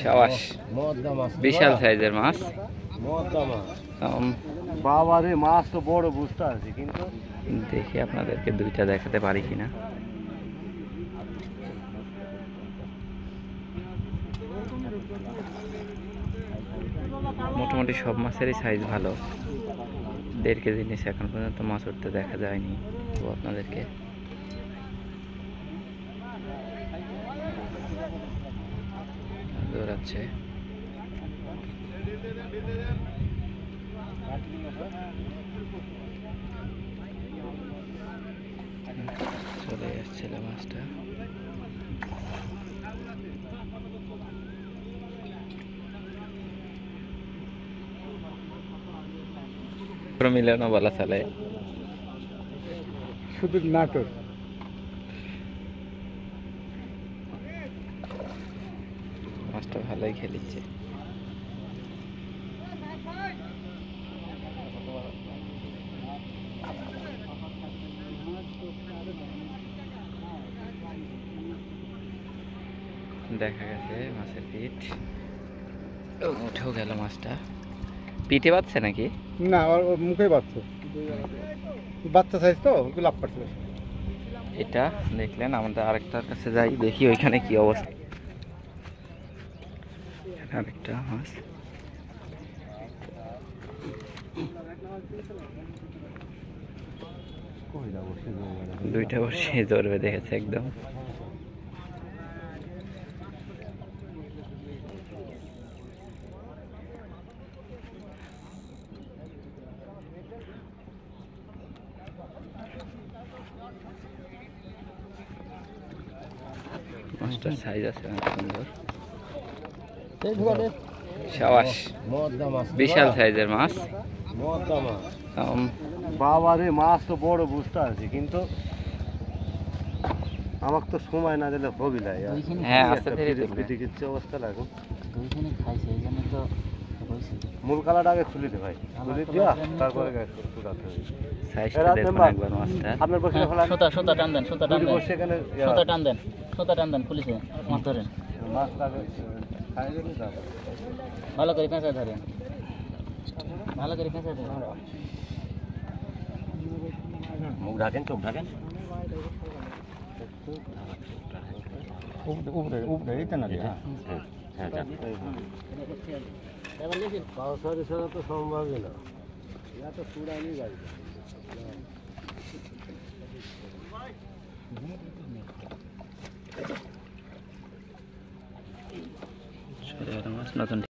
সাবাস, বিশাল সাইজের মাছ। বাবারে মাছ তো বড় বুঝতে পারছি, কিন্তু দেখি আপনাদেরকে দুইটা দেখাতে পারি কিনা। মোটামুটি সব মাছেরই সাইজ ভালো। 1.5 কেজি নিচে এখন পর্যন্ত মাছ উঠতে দেখা যায়নি। তো আপনাদেরকে দৌড়াচ্ছে। চলে আসছিল মাছটা। মিলানো বলা চলে, শুধু নাটক। মাছটা ভালোই খেলিচ্ছে। দেখা গেছে মাছের পিঠ উঠেও গেল। মাছটা পিঠে বাঁধছে নাকি? না, ওর মুখে বাচ্চা বাচ্চা সাইজ তো লাভ পাচ্ছে। এটা দেখলেন, আমাদের আরেকটার কাছে যাই, দেখি ওইখানে কি অবস্থা। আরেকটা মাছ, দুইটা বসে ধরবে দেখেছে একদম। মাছটার সাইজ আছে অনেক সুন্দর। সাবাস, বিশাল সাইজের মাছ। বাবারে মাছ তো বড় বুঝতে পারছি, কিন্তু আমার তো সময় না দিলে হবি না। হ্যাঁ, আস্তে ধীরে অবস্থা লাগে। মূল কালারটা আগে খুলে দে ভাই, খুলে দিয়া তারপরে সাইজটা দেখুন একবার মাছটা। আপনার বসে সুতা টান দেন, সুতা টান দেন, বসে এখানে সুতা টান দেন, সুতা টান দেন, খুলিছে মাছ ধরেন। মাছ লাগে খাই দেবে না, ভালো করে পেঁচা ধরেন, ভালো করে পেঁচা ধরেন। মুখ ঢাকেন, চোখ ঢাকেন। উপরে উপরে এটা না দিয়া। হ্যাঁ যা। পাউসারি ছাড়া তো সম্ভবই না। এটা তো পুরানি গাড়ি। মাছ নতুন